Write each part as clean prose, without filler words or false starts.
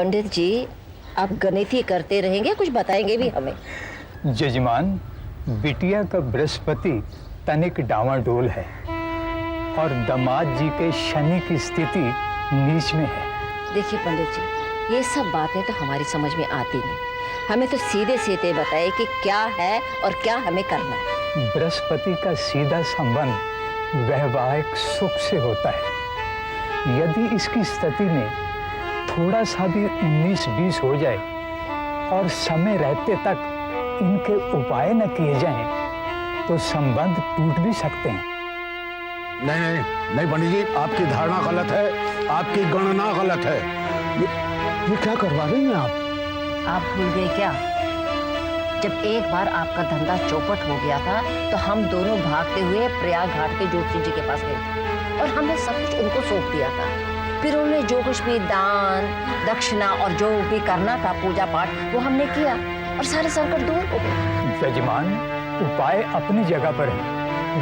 पंडित जी, आप गणित ही करते रहेंगे, कुछ बताएंगे भी हमें? जजमान, बिटिया का बृहस्पति तनिक डावाडोल है और दामाद जी के शनि की स्थिति नीच में है। देखिए पंडित जी, ये सब बातें तो हमारी समझ में आती नहीं। हमें तो सीधे सीधे बताइए कि क्या है और क्या हमें करना है। बृहस्पति का सीधा संबंध वैवाहिक सुख से होता है। यदि इसकी स्थिति में थोड़ा सा भी 19-20 हो जाए और समय रहते तक इनके उपाय न किए जाएं, तो संबंध टूट भी सकते हैं। नहीं नहीं नहीं पंडित जी, आपकी धारणा गलत है, आपकी गणना गलत है। ये क्या करवा रही हैं आप भूल गए क्या? जब एक बार आपका धंधा चौपट हो गया था तो हम दोनों भागते हुए प्रयाग घाट के ज्योतिषी जी के पास गए थे और हमने सब कुछ उनको सौंप दिया था। फिर उन्होंने जो कुछ भी दान दक्षिणा और जो भी करना था पूजा पाठ, वो हमने किया और सारे संकट दूर हो गए। यजमान, उपाय अपनी जगह पर है,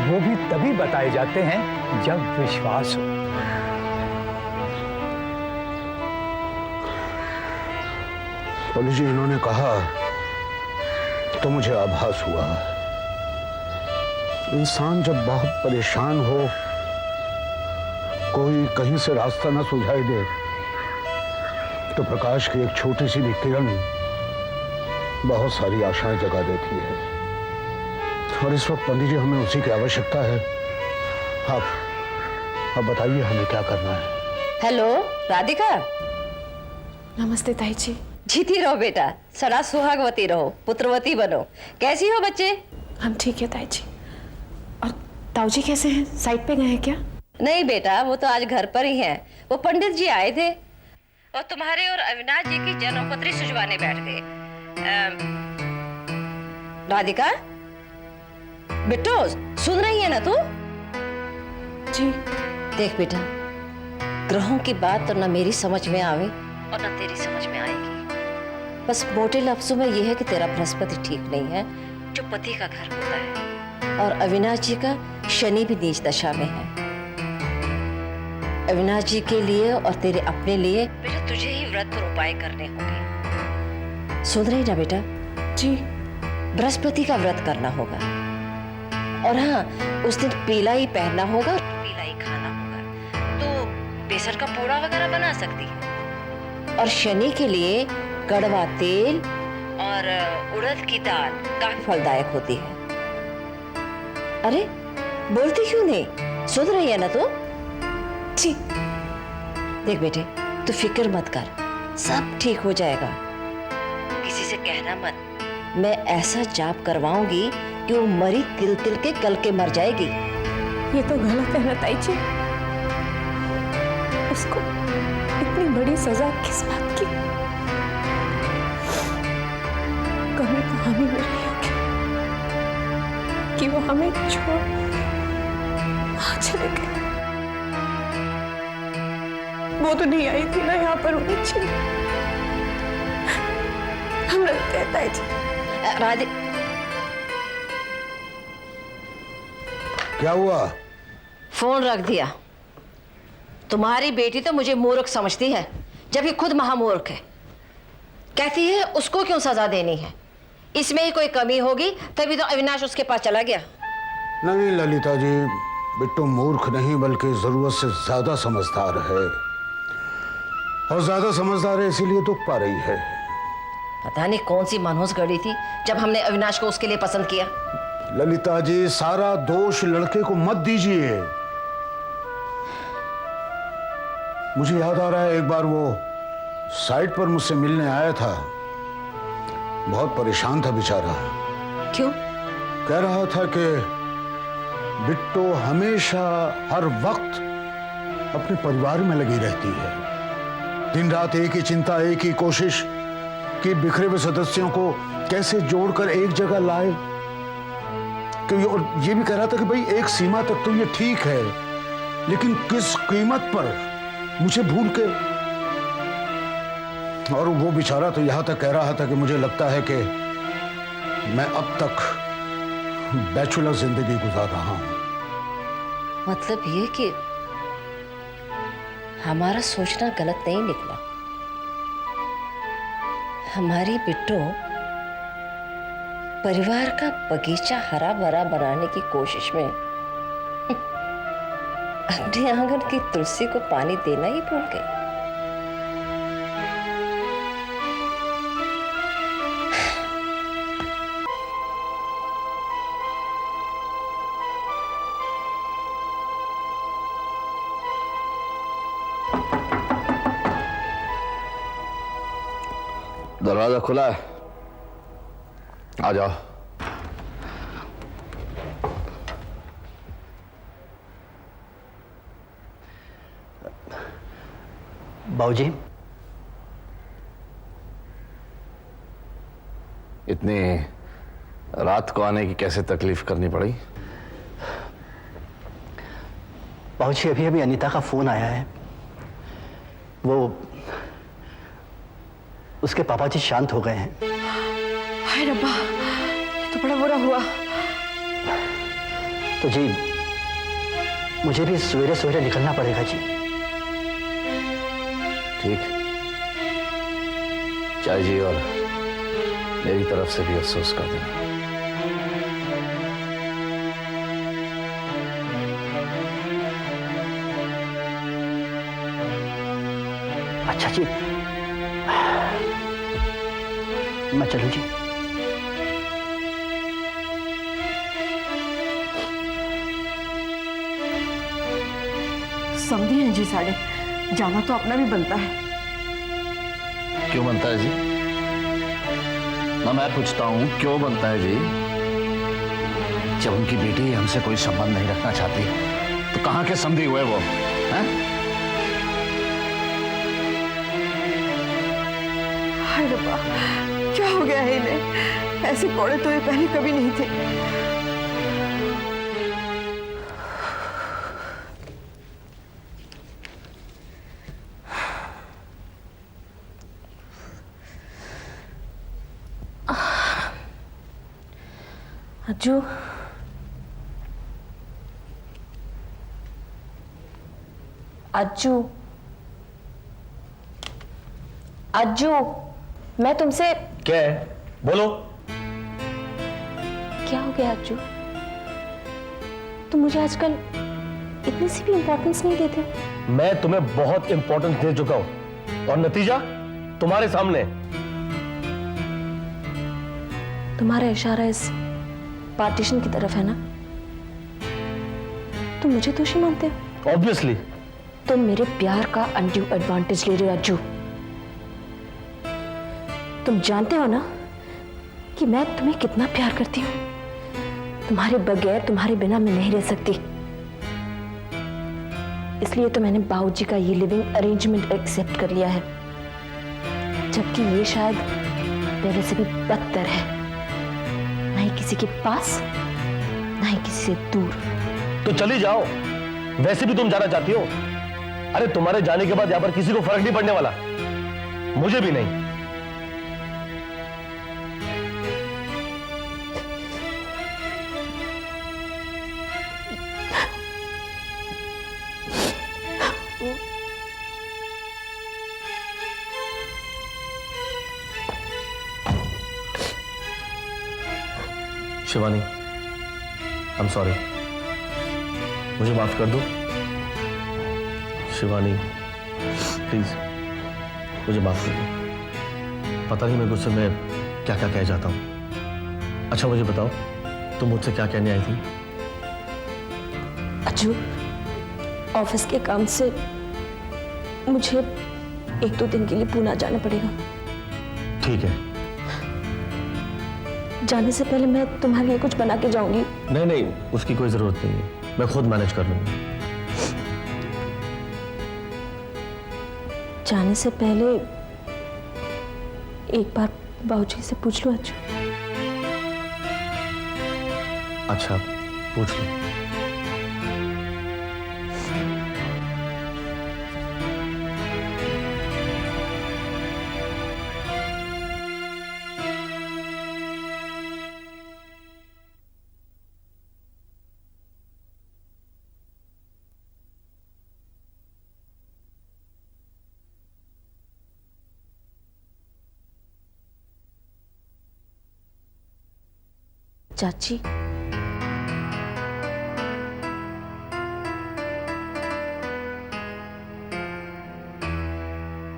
वो भी तभी बताए जाते हैं जब विश्वास हो। पंडित जी, इन्होंने कहा तो मुझे आभास हुआ, इंसान जब बहुत परेशान हो, कोई कहीं से रास्ता ना सुझाई दे, तो प्रकाश की एक छोटी सी भी किरण बहुत सारी आशाएं जगा देती है। और इस वक्त पंडित जी हमें उसी की आवश्यकता है। आप बताइए हमें क्या करना है। हेलो राधिका। नमस्ते ताई जी। जीती रहो बेटा, सदा सुहागवती रहो, पुत्रवती बनो। कैसी हो बच्चे? हम ठीक है ताई जी। और ताऊ जी कैसे हैं? साइड पे गए हैं क्या? नहीं बेटा, वो तो आज घर पर ही हैं। वो पंडित जी आए थे और तुम्हारे और अविनाश जी की जन्मपत्री सुझवाने बैठ गए। राधिका बेटो, सुन रही है ना तू? जी। देख बेटा, ग्रहों की बात तो ना मेरी समझ में आवे और ना तेरी समझ में आएगी। बस मोटे लफ्जों में यह है कि तेरा बृहस्पति ठीक नहीं है, जो पति का घर होता है, और अविनाश जी का शनि भी नीच दशा में है। अविनाश जी के लिए और तेरे अपने लिए बेटा तुझे ही व्रत और उपाय करने होंगे। सुन रही ना बेटा? जी। बृहस्पति का व्रत करना होगा और हाँ, उस दिन पीला ही पहनना होगा और पीला ही खाना होगा। तो बेसन का पूड़ा वगैरह बना सकती है। और शनि के लिए कड़वा तेल और उड़द की दाल काफी फलदायक होती है। अरे बोलती क्यों नहीं? सुन रही है ना तू? जी। देख बेटे, तू फिक्र मत कर, सब ठीक हो जाएगा। किसी से कहना मत, मैं ऐसा जाप करवाऊंगी कि वो मरी तिल तिल के गल के मर जाएगी। ये तो गलत है ना ताई जी। उसको इतनी बड़ी सजा किस बात की? कमी तो हम ही में रही होगी कि वो हमें छोड़ चले गए। वो तो नहीं आई थी ना यहाँ पर उन्हें छीन। हम रखते हैं ताई जी। राधे, क्या हुआ? फोन रख दिया। तुम्हारी बेटी तो मुझे मूर्ख समझती है, जबकि खुद महामूर्ख है। कहती है उसको क्यों सजा देनी है, इसमें ही कोई कमी होगी, तभी तो अविनाश उसके पास चला गया। नहीं ललिता जी, बिट्टू मूर्ख नहीं बल्कि जरूरत से ज्यादा समझदार है, और ज्यादा समझदार है इसीलिए दुख पा रही है। पता नहीं कौन सी मनहूस गड़ी थी जब हमने अविनाश को उसके लिए पसंद किया। ललिता जी, सारा दोष लड़के को मत दीजिए। मुझे याद आ रहा है, एक बार वो साइट पर मुझसे मिलने आया था, बहुत परेशान था बेचारा। क्यों? कह रहा था कि बिट्टू हमेशा हर वक्त अपने परिवार में लगी रहती है, दिन रात एक ही चिंता, एक ही कोशिश कि बिखरे हुए सदस्यों को कैसे जोड़कर एक जगह लाए। और ये भी कह रहा था कि भाई एक सीमा तक तो ये ठीक है, लेकिन किस कीमत पर, मुझे भूल के। और वो बेचारा तो यहां तक कह रहा था कि मुझे लगता है कि मैं अब तक बैचलर जिंदगी गुजार रहा हूं। मतलब ये कि हमारा सोचना गलत नहीं निकला। हमारी बिट्टू परिवार का बगीचा हरा भरा बनाने की कोशिश में अपने आंगन की तुलसी को पानी देना ही भूल गई। दरवाजा खुला है, आ जाओ। बाबूजी, इतनी रात को आने की कैसे तकलीफ करनी पड़ी? बाबूजी अभी अभी अनीता का फोन आया है। वो उसके पापा जी शांत हो गए हैं। हाय रब्बा, ये तो बड़ा बुरा हुआ। तो जी मुझे भी सवेरे सवेरे निकलना पड़ेगा जी। ठीक, चाय जी और मेरी तरफ से भी अफसोस कर देना। अच्छा जी, मैं चलूं जी? समझी हैं जी साढ़े, जाना तो अपना भी बनता है। क्यों बनता है जी? ना मैं पूछता हूं क्यों बनता है जी? जब उनकी बेटी हमसे कोई संबंध नहीं रखना चाहती तो कहां के समधी हुए वो, हैं? हाय रब्बा, क्या हो गया है इन्हें? ऐसे कोड़े तो ये पहले कभी नहीं थे। अज्जू, अज्जू, अज्जू, मैं तुमसे। क्या है? बोलो। क्या हो गया अज्जू? तुम मुझे आजकल इतनी सी भी इंपॉर्टेंस नहीं देते। मैं तुम्हें बहुत इंपॉर्टेंस दे चुका हूं और नतीजा तुम्हारे सामने। तुम्हारा इशारा इस पार्टीशन की तरफ है ना? तुम मुझे दोषी मानते हो? ऑब्वियसली। तुम मेरे प्यार का अनड्यू एडवांटेज ले रहे हो अज्जू। तुम जानते हो ना कि मैं तुम्हें कितना प्यार करती हूँ। तुम्हारे बगैर, तुम्हारे बिना मैं नहीं रह सकती। इसलिए तो मैंने बाबूजी का ये लिविंग अरेंजमेंट एक्सेप्ट कर लिया है, जबकि ये शायद पहले से भी बदतर है। ना ही किसी के पास, ना ही किसी से दूर। तो चली जाओ, वैसे भी तुम जाना चाहती हो। अरे तुम्हारे जाने के बाद यहां पर किसी को फर्क नहीं पड़ने वाला, मुझे भी नहीं। शिवानी, आई एम सॉरी, मुझे माफ कर दो। शिवानी प्लीज मुझे माफ कर दो। पता नहीं मैं गुस्से में क्या क्या कह जाता हूं। अच्छा मुझे बताओ, तुम मुझसे क्या कहने आई थी? अज्जू, ऑफिस के काम से मुझे 1-2 दिन के लिए पुणे जाना पड़ेगा। ठीक है। जाने से पहले मैं तुम्हारे लिए कुछ बना के जाऊंगी। नहीं नहीं, उसकी कोई जरूरत नहीं है, मैं खुद मैनेज कर लूंगा। जाने से पहले एक बार बाबूजी से पूछ लो अज्जू। अच्छा पूछ लो। चाची,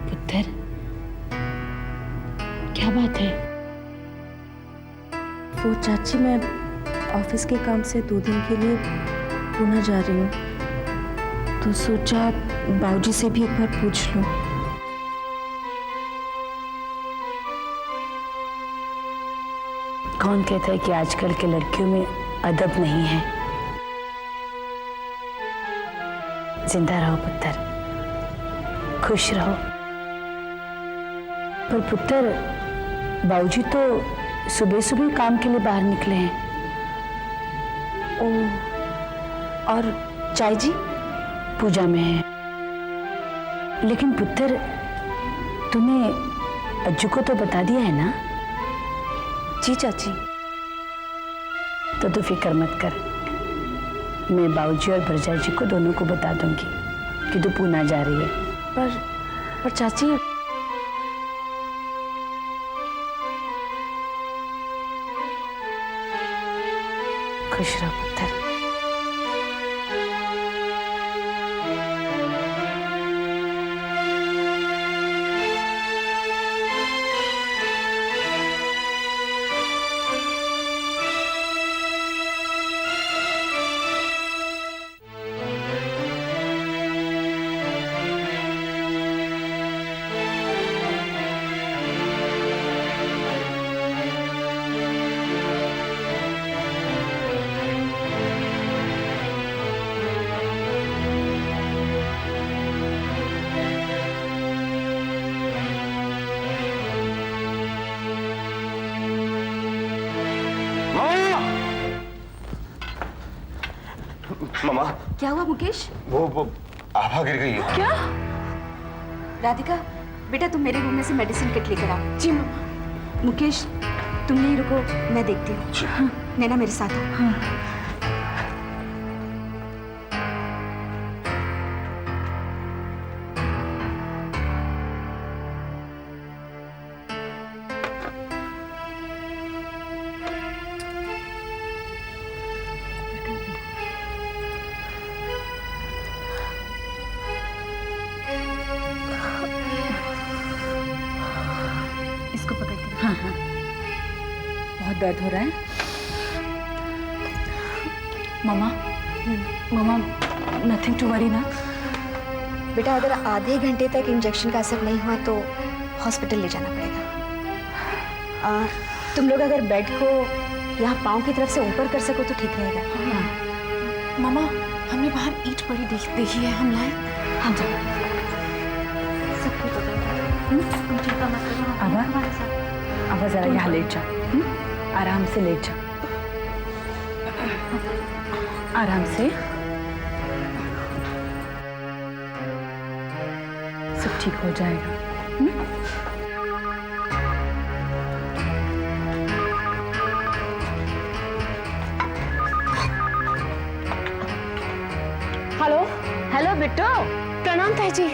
पुत्र, क्या बात है? वो चाची, मैं ऑफिस के काम से 2 दिन के लिए पुणे जा रही हूँ, तो सोचा बाबूजी से भी एक बार पूछ लूं। कौन कहता है कि आजकल के लड़कियों में अदब नहीं है? जिंदा रहो पुत्र, खुश रहो। पर पुत्र, बाबूजी तो सुबह सुबह काम के लिए बाहर निकले हैं। ओह, और चाय जी? पूजा में है। लेकिन पुत्र, तूने अज्जू को तो बता दिया है ना? जी चाची। तो तू फिक्र मत कर, मैं बाबूजी और ब्रजा जी को दोनों को बता दूंगी कि तू पूना जा रही है। पर चाची, खुश रहो पुत्र। मामा, क्या हुआ मुकेश? वो आभा गिर गई है। क्या? राधिका, बेटा तुम मेरे रूम में से मेडिसिन किट लेकर आओ। जी मम्मा। मुकेश, तुम नहीं रुको, मैं देखती हूँ। हाँ। नैना मेरे साथ आओ। हाँ। इसको पकड़ के। हाँ हाँ, बहुत दर्द हो रहा है मामा। मामा, नथिंग टू वरी ना? बेटा, अगर आधे घंटे तक इंजेक्शन का असर नहीं हुआ तो हॉस्पिटल ले जाना पड़ेगा। तुम लोग अगर बेड को यहाँ पाँव की तरफ से ऊपर कर सको तो ठीक रहेगा। हाँ। मामा, हमने बाहर ईंट पड़ी देखी है, हम लाए? हाँ जी। सब ठीक हो जाएगा। तुम चिंता मत करो, हमारे साथ। अब जरा यहाँ लेट जाओ, आराम से लेट जाओ, आराम से। सब ठीक हो जाएगा। हेलो। हेलो बिट्टू। प्रणाम ताई जी।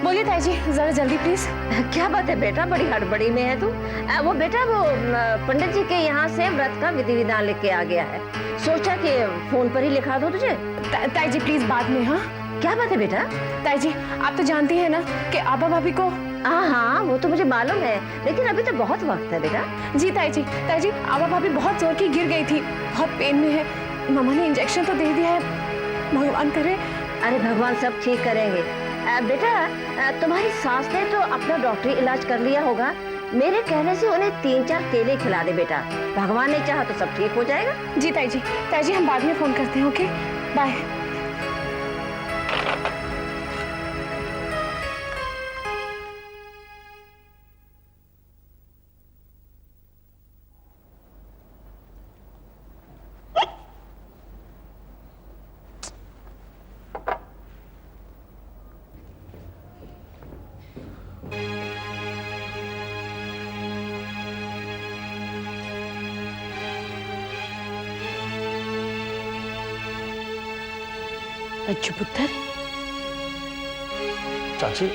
बोलिए ताई जी, जरा जल्दी प्लीज। क्या बात है बेटा, बड़ी हड़बड़ी में है तू? वो बेटा, वो पंडित जी के यहाँ से व्रत का विधि विधान लेके आ गया है, सोचा कि फोन पर ही लिखा दो तुझे। ताई जी प्लीज बाद में। हाँ, क्या बात है बेटा? ताई जी, आप तो जानती है ना कि आबा भाभी को। हाँ हाँ, वो तो मुझे मालूम है, लेकिन अभी तो बहुत वक्त है बेटा। जी ताई जी, आबा भाभी बहुत जोर की गिर गई थी, बहुत पेन में है। मामा ने इंजेक्शन तो दे दिया है, भगवान करे। अरे भगवान सब ठीक करेंगे। बेटा, तुम्हारी सास ने तो अपना डॉक्टरी इलाज कर लिया होगा, मेरे कहने से उन्हें 3-4 केले खिला दे बेटा, भगवान ने चाहा तो सब ठीक हो जाएगा। जी ताई जी, हम बाद में फोन करते हैं। Okay, bye. अच्छू पुत्र, चाची,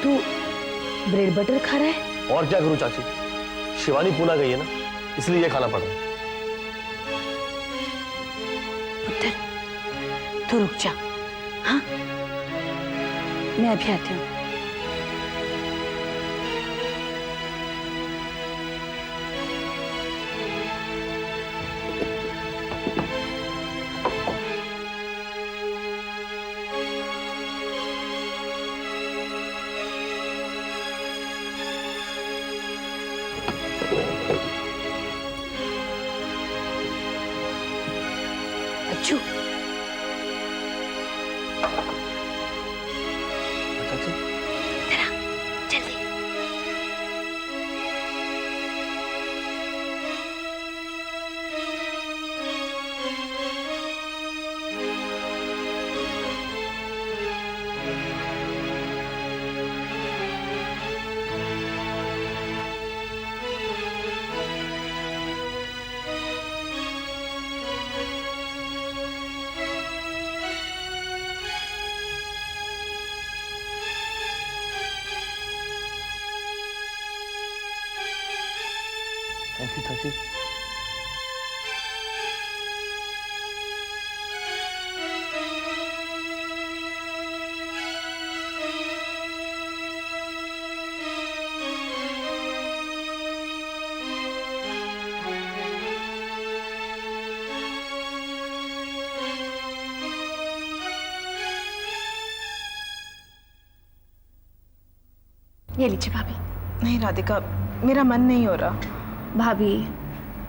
तू ब्रेड बटर खा रहा है? और क्या करूं चाची, शिवानी पूना गई है ना, इसलिए ये खाना पड़ रहा है। पुत्र, तू रुक जा। हाँ, मैं अभी आती हूँ। अच्छू, जरा जल्दी। थैंक यू चाची। ये लीजिए भाभी। नहीं राधिका, मेरा मन नहीं हो रहा। भाभी,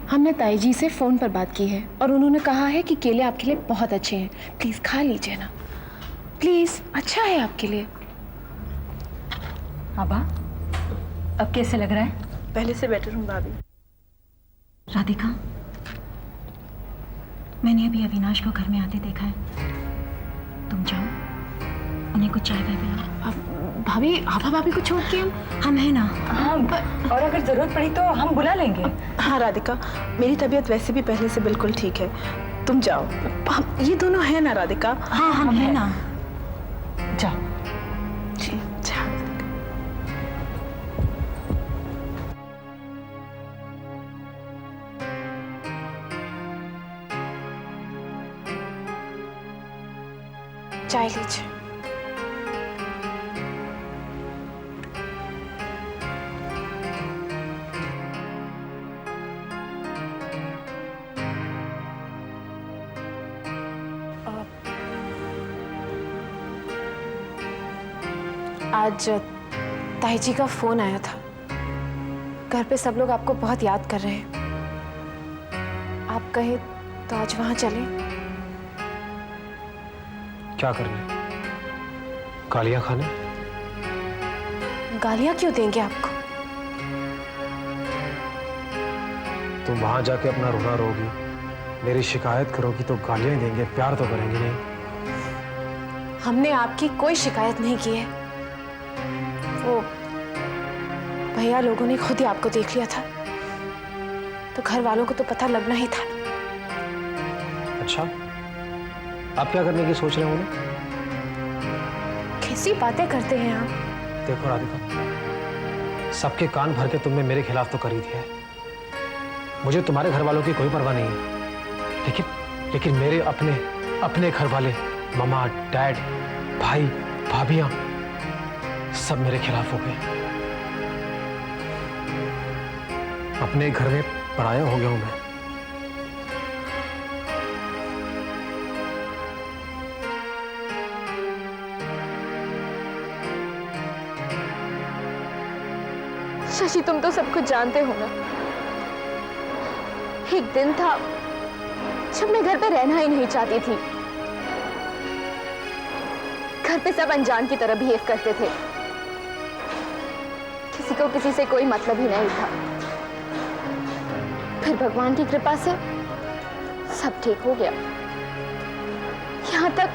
हमने ताई जी से फ़ोन पर बात की है और उन्होंने कहा है कि केले आपके लिए बहुत अच्छे हैं। प्लीज़ खा लीजिए ना, प्लीज़, अच्छा है आपके लिए। आबा, अब कैसे लग रहा है? पहले से बेटर हूँ भाभी। राधिका, मैंने अभी अविनाश को घर में आते देखा है। तुम जाओ, उन्हें कुछ चाय पिलाओ। भाभी, आभा भाभी को छोड़ के हम हैं ना। हाँ, और अगर जरूरत पड़ी तो हम बुला लेंगे। हाँ राधिका, मेरी तबीयत वैसे भी पहले से बिल्कुल ठीक है, तुम जाओ। ये दोनों है ना राधिका? हाँ, हम हैं ना। जाओ। जी, जाओ। चाय लीजिए। आज ताई जी का फोन आया था। घर पे सब लोग आपको बहुत याद कर रहे हैं। आप कहे तो आज वहां चलें। क्या करने? गालियां खाने? गालियां क्यों देंगे आपको? तुम वहां जाके अपना रोना रोगी, मेरी शिकायत करोगी तो गालियां ही देंगे, प्यार तो करेंगे नहीं। हमने आपकी कोई शिकायत नहीं की है। वो भैया लोगों ने खुद ही आपको देख लिया था, तो घर वालों को तो पता लगना ही था। अच्छा, आप क्या करने की सोच रहे हो ना? कैसी बातें करते हैं आप? देखो राधिका, सबके कान भर के तुमने मेरे खिलाफ तो करी दिया है। मुझे तुम्हारे घर वालों की कोई परवाह नहीं है, लेकिन मेरे अपने घर वाले, ममा, डैड, भाई, भाभियां, सब मेरे खिलाफ हो गए। अपने घर में पराया हो गया हूं मैं। शशि, तुम तो सब कुछ जानते हो ना। एक दिन था जब मैं घर पे रहना ही नहीं चाहती थी। घर पे सब अनजान की तरह बिहेव करते थे। किसी को किसी से कोई मतलब ही नहीं था। फिर भगवान की कृपा से सब ठीक हो गया। यहाँ तक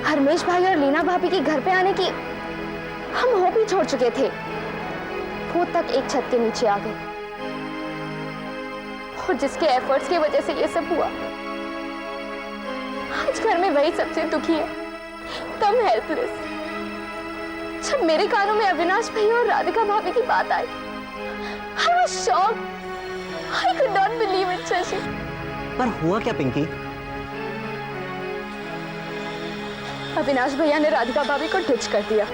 हरमेश भाई और लीना भाभी के घर पे आने की हम होप ही छोड़ चुके थे। वो तक एक छत के नीचे आ गए, और जिसके एफर्ट्स की वजह से ये सब हुआ, आज घर में वही सबसे दुखी है, तुम हेल्पलेस। जब मेरे कानों में अविनाश भैया और राधिका भाभी की बात आई, I was shocked। I could not believe it, Shashi. पर हुआ क्या पिंकी? अविनाश भैया ने राधिका भाभी को डिच कर दिया।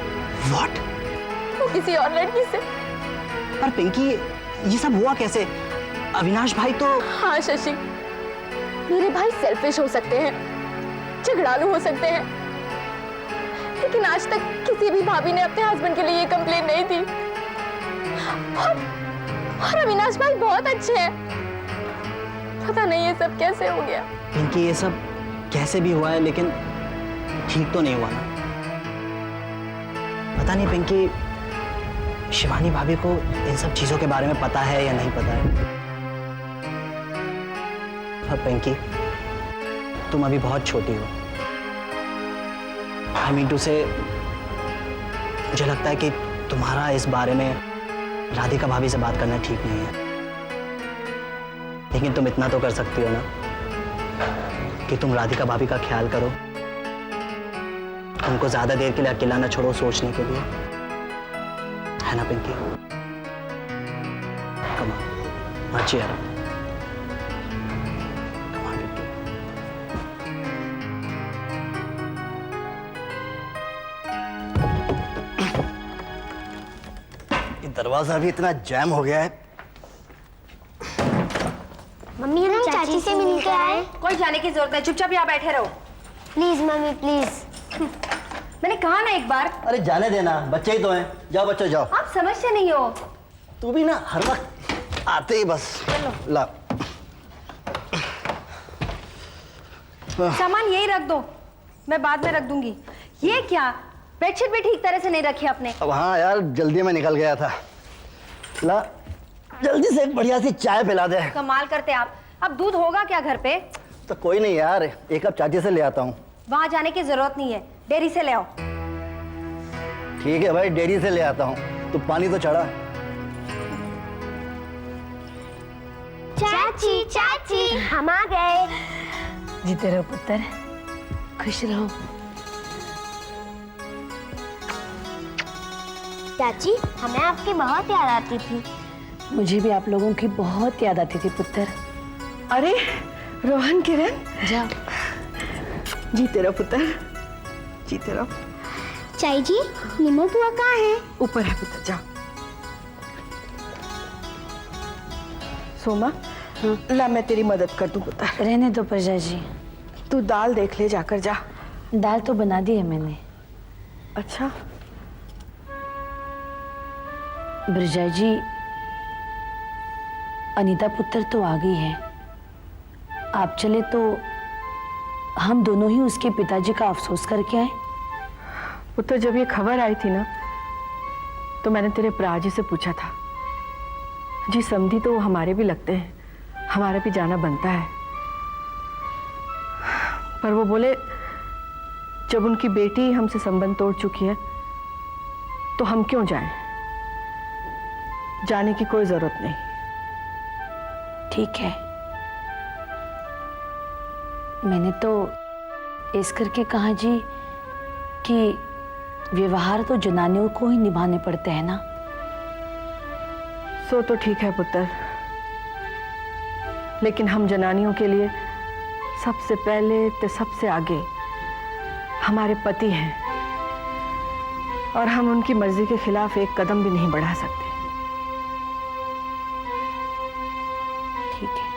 What? वो किसी और लड़की से। पर पिंकी, ये सब हुआ कैसे? अविनाश भाई तो... हाँ शशि, मेरे भाई सेल्फिश हो सकते हैं, झगड़ालू हो सकते हैं, लेकिन आज तक किसी भी भाभी ने अपने हस्बैंड के लिए ये कंप्लेन नहीं दी। और अविनाश भाई बहुत अच्छे हैं। पता नहीं ये सब कैसे हो गया। पिंकी, ये सब कैसे भी हुआ है, लेकिन ठीक तो नहीं हुआ ना। पता नहीं पिंकी, शिवानी भाभी को इन सब चीजों के बारे में पता है या नहीं पता है। और पिंकी, तुम अभी बहुत छोटी हो। आई मीन टू से, मुझे लगता है कि तुम्हारा इस बारे में राधिका भाभी से बात करना ठीक नहीं है। लेकिन तुम इतना तो कर सकती हो ना कि तुम राधिका भाभी का ख्याल करो, उनको ज्यादा देर के लिए अकेला ना छोड़ो सोचने के लिए, है ना पिंकी? कम ऑन, अच्छी है। Come on Pinky. ये दरवाजा भी इतना जैम हो गया है। मम्मी, हम चाची से मिल के आए। कोई जाने की जरूरत है, चुपचाप यहाँ बैठे रहो। Please mummy, please. मैंने कहा ना एक बार। अरे जाने देना, बच्चे ही तो हैं। जाओ बच्चों जाओ। आप समझते नहीं हो। तू भी ना हर वक्त आते ही बस। ला सामान यही रख दो, मैं बाद में रख दूंगी। ये क्या, बेडशीट भी ठीक तरह से नहीं रखी आपने। अब हाँ यार, जल्दी में निकल गया था। ला जल्दी से एक बढ़िया सी चाय पिला दे। कमाल करते आप। अब दूध होगा क्या घर पे? तो कोई नहीं यार, एक कप चाची से ले आता हूँ। वहां जाने की जरूरत नहीं है, डेयरी से ले आओ। ठीक है भाई, डेयरी से ले आता हूँ। तू पानी तो चढ़ा। चाची, चाची, हम आ गए। जीते रहो पुत्र, खुश रहो। चाची, हमें आपकी बहुत याद आती थी। मुझे भी आप लोगों की बहुत याद आती थी पुत्र। अरे रोहन, किरण, जाओ। जीते रहो पुत्र, जीते रहो। चाई जी, निमो बुआ कहाँ है? ऊपर है पुत्र, जाओ। सोमा, ला मैं तेरी मदद कर दूं पुत्र। रहने दो प्रजा जी। तू दाल देख ले, जाकर जा। दाल तो बना दी है मैंने। अच्छा। ब्रजा जी, अनीता पुत्र तो आ गई है। आप चले तो हम दोनों ही उसके पिताजी का अफसोस करके आए। पुत्र, जब ये खबर आई थी ना, तो मैंने तेरे भरा जी से पूछा था। जी समधी तो हमारे भी लगते हैं, हमारा भी जाना बनता है। पर वो बोले जब उनकी बेटी हमसे संबंध तोड़ चुकी है तो हम क्यों जाएं? जाने की कोई जरूरत नहीं। ठीक है, मैंने तो इस करके कहा जी कि व्यवहार तो जनानियों को ही निभाने पड़ते हैं ना। सो तो ठीक है पुत्र, लेकिन हम जनानियों के लिए सबसे पहले तो सबसे आगे हमारे पति हैं, और हम उनकी मर्जी के खिलाफ एक कदम भी नहीं बढ़ा सकते। ठीक है।